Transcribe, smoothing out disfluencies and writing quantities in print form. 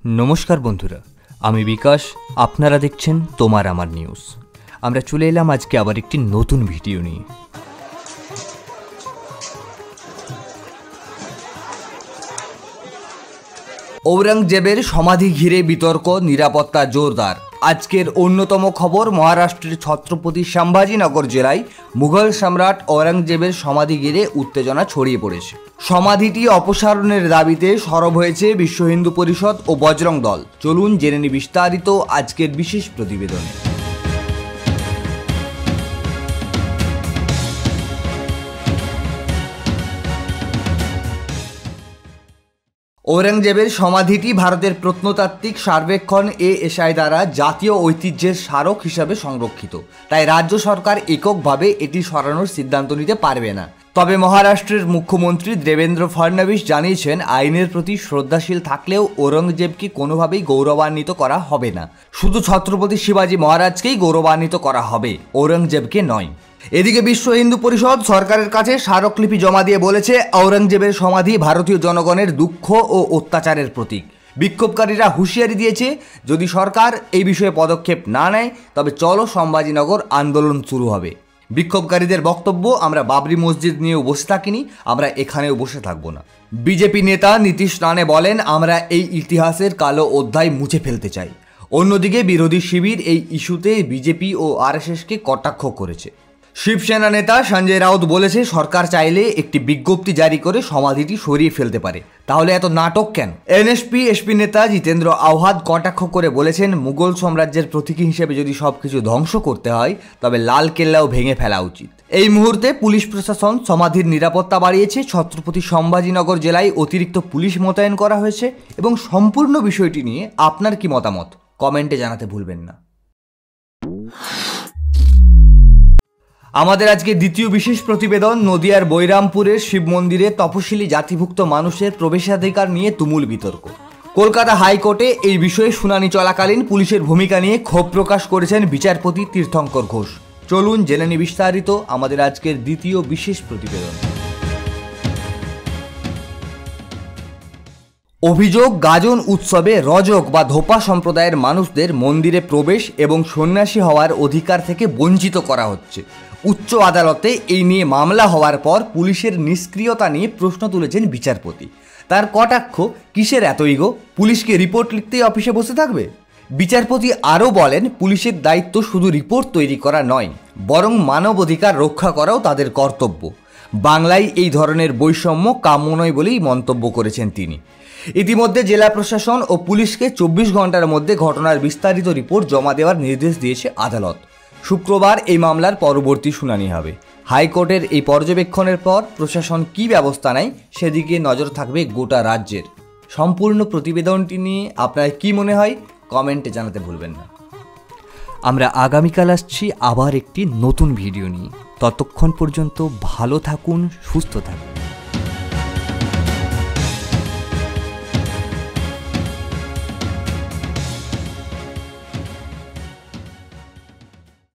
नमस्कार बंधुरा, आमी विकास, आपनारा देखछेन तोमार आमार निউজ। आमरा चले एलाम आज के आबार एकटी नतून भिडियो निये। औरंगजेबेर समाधि घिरे बितर्क, निरापत्ता जोरदार। आजकेर अन्यतम खबर, महाराष्ट्रेर छत्रपति सम्भाजीनगर जिलाय मुघल सम्राट औरंगजेबेर समाधि घिरे उत्तेजना छड़िये पड़ेছে। समाधिटी अपसारণের दाबिते सरब হয়েছে विश्व हिंदू परिषद और बजरंग दल। चलुन জেনে নিই বিস্তারিত আজকের বিশেষ প্রতিবেদনে। औरंगजेबेर समाधिटी भारतेर प्रत्नतात्त्विक सर्वेक्षण ASI द्वारा जातीय ऐतिह्যের স্মারক হিসাবে সংরক্ষিত। তাই রাজ্য সরকার এককভাবে এটি সরানোর সিদ্ধান্ত নিতে পারবে না। তবে মহারাষ্ট্রের মুখ্যমন্ত্রী দেবেন্দ্র ফডনবিস জানিয়েছেন, আইনের প্রতি শ্রদ্ধাশীল থাকলেও औरंगजेबকে কোনোভাবেই গৌরবান্বিত করা হবে না। শুধু ছত্রপতি শিবাজী মহারাজকেই গৌরবান্বিত করা হবে, औरंगजेबকে নয়। এদিকে বিশ্ব হিন্দু পরিষদ সরকারের কাছে স্মারকলিপি জমা দিয়ে বলেছে, औरंगजेबের সমাধি ভারতীয় জনগণের দুঃখ ও অত্যাচারের প্রতীক। বিক্ষোভকারীরা হুঁশিয়ারি দিয়েছে, যদি সরকার এই বিষয়ে পদক্ষেপ না নেয় তবে চলো সম্ভাজিনগর আন্দোলন শুরু হবে। বিক্ষোভকারীদের বক্তব্য, আমরা বাবরি মসজিদ নিয়েও বসে থাকিনি, আমরা এখানেও বসে থাকবো না। বিজেপি নেতা নীতিশ রানে বলেন, আমরা এই ইতিহাসের কালো অধ্যায় মুছে ফেলতে চাই। অন্যদিকে বিরোধী শিবির এই ইস্যুতে বিজেপি ও RSSকে কটাক্ষ করেছে। শিবসেনা নেতা সঞ্জয় রাউত বলেছে, সরকার চাইলে একটি বিজ্ঞপ্তি জারি করে সমাধিটি সরিয়ে ফেলতে পারে, তাহলে এত নাটক কেন? NSP-SP নেতা জিতেন্দ্র আওহাদ কটাক্ষ করে বলেছেন, মুঘল সাম্রাজ্যের প্রতীকী হিসেবে যদি সবকিছু ধ্বংস করতে হয় তবে লাল কেল্লাও ভেঙে ফেলা উচিত। এই মুহূর্তে পুলিশ প্রশাসন সমাধির নিরাপত্তা বাড়িয়েছে। ছত্রপতি সম্ভাজিনগর জেলায় অতিরিক্ত পুলিশ মোতায়েন করা হয়েছে এবং সম্পূর্ণ বিষয়টি নিয়ে আপনার কি মতামত কমেন্টে জানাতে ভুলবেন না। আমাদের আজকে দ্বিতীয় বিশেষ প্রতিবেদন, নদিয়ার বৈরামপুরের শিব মন্দিরে তপশিলি জাতিভুক্ত মানুষের প্রবেশাধিকার নিয়ে তুমুল বিতর্ক। কলকাতা হাইকোর্টে এই বিষয়ে শুনানি চলাকালীন পুলিশের ভূমিকা নিয়ে ক্ষোভ প্রকাশ করেছেন বিচারপতি তীর্থঙ্কর ঘোষ। চলুন জেনে নিই বিস্তারিত আমাদের আজকের দ্বিতীয় বিশেষ প্রতিবেদন। অভিযোগ, গাজন উৎসবে রজক বা ধোপা সম্প্রদায়ের মানুষদের মন্দিরে প্রবেশ এবং সন্ন্যাসী হওয়ার অধিকার থেকে বঞ্চিত করা হচ্ছে। উচ্চ আদালতে এই নিয়ে মামলা হওয়ার পর পুলিশের নিষ্ক্রিয়তা নিয়ে প্রশ্ন তুলেছেন বিচারপতি। তার কটাক্ষ, কিসের এত ইগো? পুলিশকে রিপোর্ট লিখতেই অফিসে বসে থাকবে? বিচারপতি আরও বলেন, পুলিশের দায়িত্ব শুধু রিপোর্ট তৈরি করা নয়, বরং মানবাধিকার রক্ষা করাও তাদের কর্তব্য। বাংলায় এই ধরনের বৈষম্য কাম্য নয় বলেই মন্তব্য করেছেন তিনি। ইতিমধ্যে জেলা প্রশাসন ও পুলিশকে 24 ঘন্টার মধ্যে ঘটনার বিস্তারিত রিপোর্ট জমা দেওয়ার নির্দেশ দিয়েছে আদালত। শুক্রবার এই মামলার পরবর্তী শুনানি হবে। হাইকোর্টের এই পর্যবেক্ষণের পর প্রশাসন কী ব্যবস্থা নেয় সেদিকে নজর থাকবে গোটা রাজ্যের। সম্পূর্ণ প্রতিবেদনটি নিয়ে আপনার কী মনে হয় কমেন্টে জানাতে ভুলবেন না। আমরা আগামীকাল আসছি আবার একটি নতুন ভিডিও নিয়ে। ততক্ষণ পর্যন্ত ভালো থাকুন, সুস্থ থাকুন।